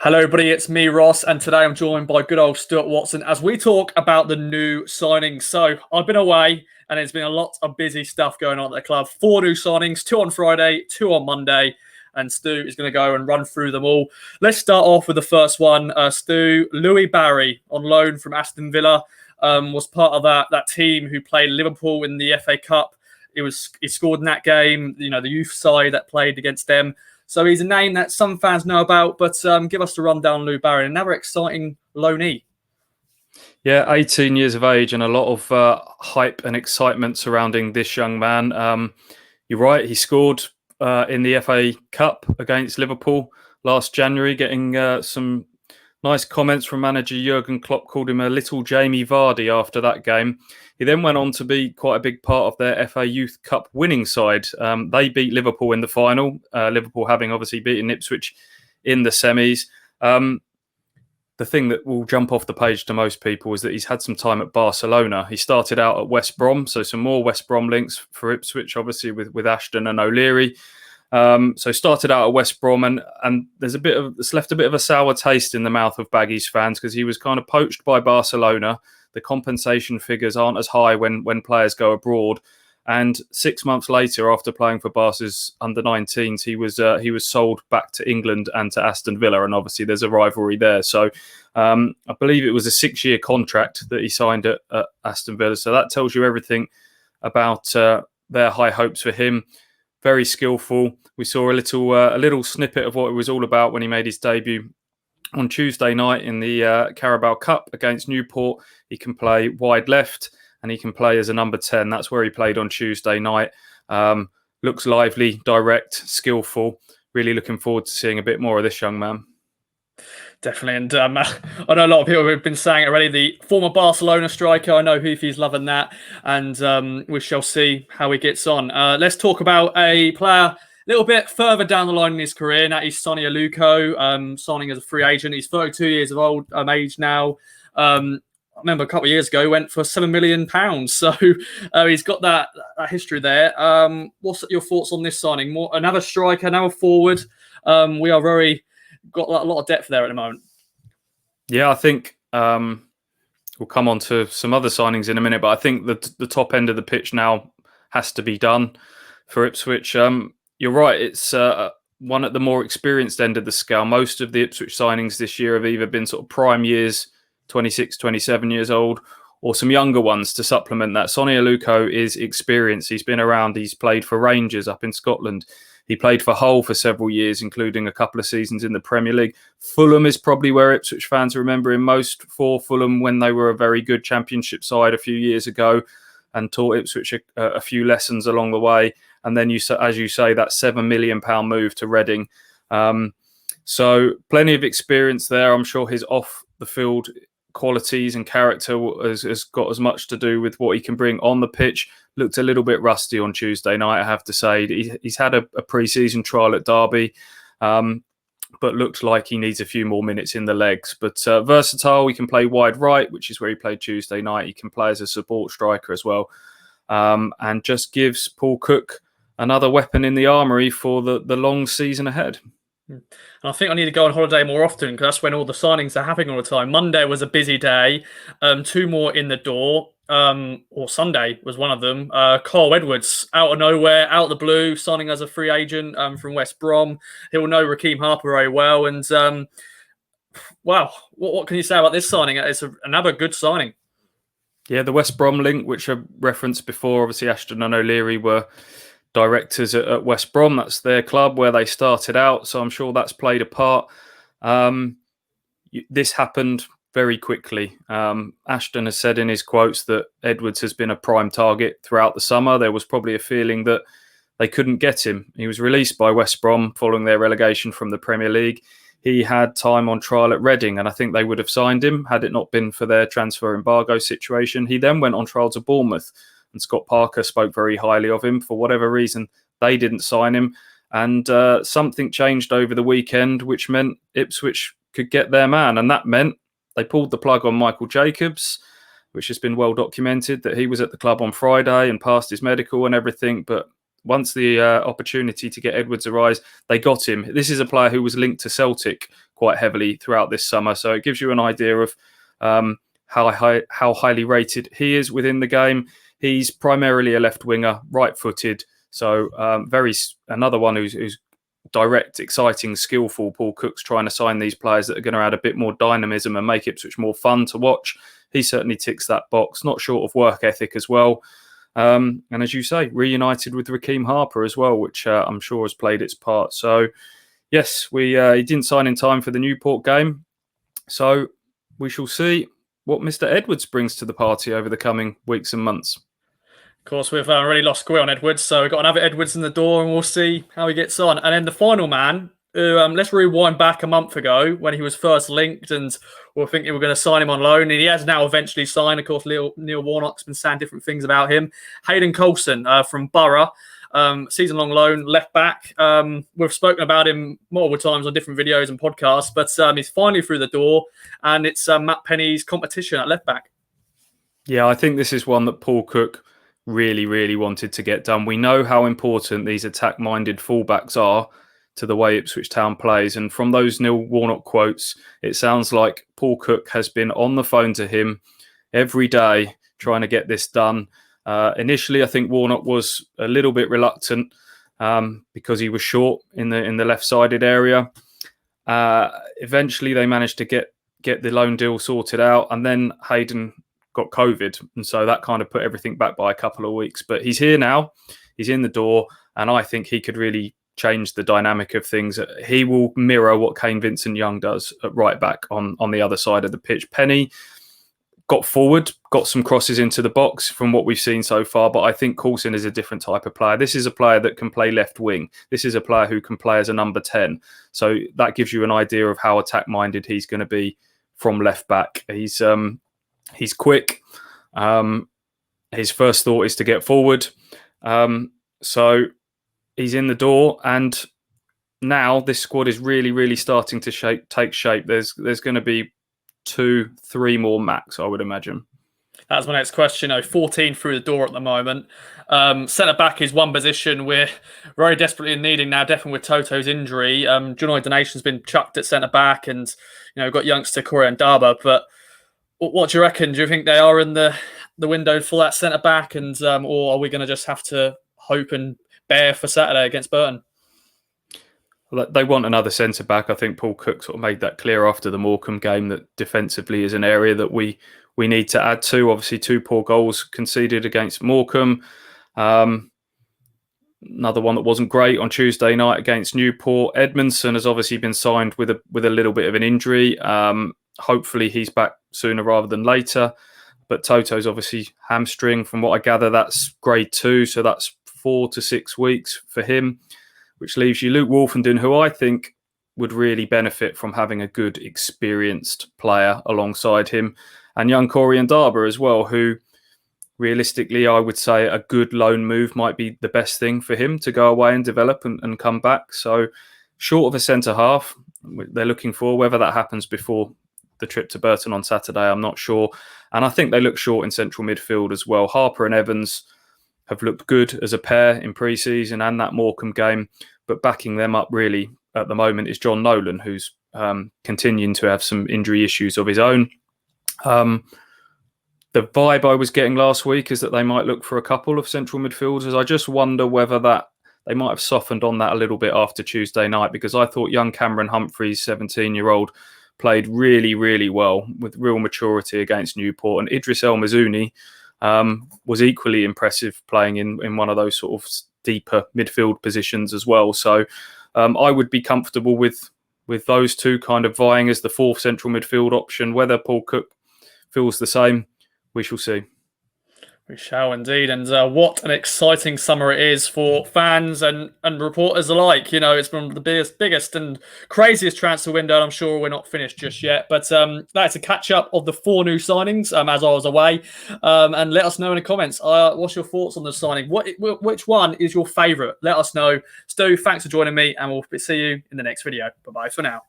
Hello, everybody. It's me, Ross, and today I'm joined by good old Stuart Watson as we talk about the new signings. So I've been away, and there's been a lot of busy stuff going on at the club. 4 new signings, 2 on Friday, 2 on Monday, and Stu is going to go and run through them all. Let's start off with the first one. Stu, Louie Barry on loan from Aston Villa was part of that team who played Liverpool in the FA Cup. He scored in that game. You know, the youth side that played against them. So he's a name that some fans know about, but give us the rundown, Louie Barry, another exciting loanee. Yeah, 18 years of age and a lot of hype and excitement surrounding this young man. You're right, he scored in the FA Cup against Liverpool last January, getting some nice comments from manager Jurgen Klopp, called him a little Jamie Vardy after that game. He then went on to be quite a big part of their FA Youth Cup winning side. They beat Liverpool in the final, Liverpool having obviously beaten Ipswich in the semis. The thing that will jump off the page to most people is that he's had some time at Barcelona. He started out at West Brom, so some more West Brom links for Ipswich, obviously with Ashton and O'Leary. So started out at West Brom, and it's left a bit of a sour taste in the mouth of Baggies fans because he was kind of poached by Barcelona. The compensation figures aren't as high when players go abroad. And 6 months later, after playing for Barca's under-19s, he was sold back to England and to Aston Villa, and obviously there's a rivalry there. So I believe it was a 6-year contract that he signed at Aston Villa. So that tells you everything about their high hopes for him. Very skillful. We saw a little snippet of what it was all about when he made his debut on Tuesday night in the Carabao Cup against Newport. He can play wide left and he can play as a number 10. That's where he played on Tuesday night. Looks lively, direct, skillful. Really looking forward to seeing a bit more of this young man. Definitely, and I know a lot of people have been saying it already. The former Barcelona striker, I know Hoofy's loving that, and we shall see how he gets on. Let's talk about a player a little bit further down the line in his career, and that is Sone Aluko, signing as a free agent. He's 32 years of age now. I remember a couple of years ago, he went for £7 million. So he's got that history there. What's your thoughts on this signing? Another striker, another forward. We are got a lot of depth there at the moment. Yeah, I think we'll come on to some other signings in a minute, but I think the top end of the pitch now has to be done for Ipswich. You're right, it's one at the more experienced end of the scale. Most of the Ipswich signings this year have either been sort of prime years, 26, 27 years old, or some younger ones to supplement that. Sone Aluko is experienced. He's been around. He's played for Rangers up in Scotland. He played for Hull for several years, including a couple of seasons in the Premier League. Fulham is probably where Ipswich fans remember him most, for Fulham when they were a very good Championship side a few years ago and taught Ipswich a few lessons along the way. And then, as you say, that £7 million move to Reading. So plenty of experience there. I'm sure his off-the-field qualities and character has got as much to do with what he can bring on the pitch. Looked a little bit rusty on Tuesday night, I have to say. He's had a pre-season trial at Derby, but looks like he needs a few more minutes in the legs. But versatile, he can play wide right, which is where he played Tuesday night. He can play as a support striker as well, and just gives Paul Cook another weapon in the armoury for the long season ahead. And I think I need to go on holiday more often because that's when all the signings are happening all the time. Monday was a busy day. 2 more in the door. Or Sunday was one of them. Carl Edwards, out of nowhere, out of the blue, signing as a free agent from West Brom. He'll know Raheem Harper very well. And wow, what can you say about this signing? It's another good signing. Yeah, the West Brom link, which I referenced before, obviously Ashton and O'Leary were directors at West Brom. That's their club where they started out. So I'm sure that's played a part. This happened very quickly. Ashton has said in his quotes that Edwards has been a prime target throughout the summer. There was probably a feeling that they couldn't get him. He was released by West Brom following their relegation from the Premier League. He had time on trial at Reading, and I think they would have signed him had it not been for their transfer embargo situation. He then went on trial to Bournemouth, and Scott Parker spoke very highly of him. For whatever reason, they didn't sign him. And something changed over the weekend, which meant Ipswich could get their man. And that meant they pulled the plug on Michael Jacobs, which has been well documented that he was at the club on Friday and passed his medical and everything. But once the opportunity to get Edwards arose, they got him. This is a player who was linked to Celtic quite heavily throughout this summer. So it gives you an idea of how highly rated he is within the game. He's primarily a left winger, right-footed. So another one who's direct, exciting, skillful. Paul Cook's trying to sign these players that are going to add a bit more dynamism and make Ipswich more fun to watch. He certainly ticks that box. Not short of work ethic as well. And as you say, reunited with Rakeem Harper as well, which I'm sure has played its part. So yes, he didn't sign in time for the Newport game. So we shall see what Mr. Edwards brings to the party over the coming weeks and months. Of course, we've already lost Gui on Edwards, so we've got another Edwards in the door, and we'll see how he gets on. And then the final man, let's rewind back a month ago when he was first linked, and we were thinking we were going to sign him on loan, and he has now eventually signed. Of course, Neil Warnock's been saying different things about him. Hayden Coulson from Borough, season-long loan, left back. We've spoken about him multiple times on different videos and podcasts, but he's finally through the door, and it's Matt Penny's competition at left back. Yeah, I think this is one that Paul Cook really, really wanted to get done. We know how important these attack-minded fullbacks are to the way Ipswich Town plays. And from those Neil Warnock quotes, it sounds like Paul Cook has been on the phone to him every day trying to get this done. Initially, I think Warnock was a little bit reluctant because he was short in the left-sided area. Eventually, they managed to get the loan deal sorted out, and then Hayden got COVID, and so that kind of put everything back by a couple of weeks. But he's here now, he's in the door, and I think he could really change the dynamic of things. He will mirror what Kane Vincent-Young does at right back on the other side of the pitch. Penny got forward, got some crosses into the box from what we've seen so far, but I think Coulson is a different type of player. This is a player that can play left wing. This is a player who can play as a number 10. So that gives you an idea of how attack-minded he's going to be from left back. He's quick. His first thought is to get forward. So he's in the door, and now this squad is really, really starting to take shape. There's going to be 2-3 more max, I would imagine. That's my next question. 14 through the door at the moment. Centre back is one position we're very desperately needing now, definitely with Toto's injury. Junoy Donation's been chucked at centre back, and we've got youngster Corey Ndaba. But what do you reckon? Do you think they are in the window for that centre back, and or are we going to just have to hope and bear for Saturday against Burton? Well, they want another centre back. I think Paul Cook sort of made that clear after the Morecambe game, that defensively is an area that we need to add to. Obviously, 2 poor goals conceded against Morecambe. Another one that wasn't great on Tuesday night against Newport. Edmondson has obviously been signed with a little bit of an injury. Hopefully he's back sooner rather than later. But Toto's obviously hamstring. From what I gather, that's grade 2. So that's 4 to 6 weeks for him, which leaves you Luke Wolfenden, who I think would really benefit from having a good, experienced player alongside him. And young Corey Ndaba as well, who realistically, I would say a good loan move might be the best thing for him to go away and develop and come back. So short of a centre half, they're looking for. Whether that happens before the trip to Burton on Saturday, I'm not sure. And I think they look short in central midfield as well. Harper and Evans have looked good as a pair in pre-season and that Morecambe game, but backing them up really at the moment is John Nolan, who's continuing to have some injury issues of his own. The vibe I was getting last week is that they might look for a couple of central midfielders. I just wonder whether that they might have softened on that a little bit after Tuesday night, because I thought young Cameron Humphreys, 17-year-old, played really, really well with real maturity against Newport. And Idris El Mazouni was equally impressive playing in one of those sort of deeper midfield positions as well. So I would be comfortable with those two kind of vying as the 4th central midfield option. Whether Paul Cook feels the same, we shall see. We shall indeed. And what an exciting summer it is for fans and reporters alike. It's been the biggest and craziest transfer window. I'm sure we're not finished just yet. But that's a catch-up of the 4 new signings as I was away. And let us know in the comments. What's your thoughts on the signing? Which one is your favourite? Let us know. Stu, thanks for joining me, and we'll see you in the next video. Bye-bye for now.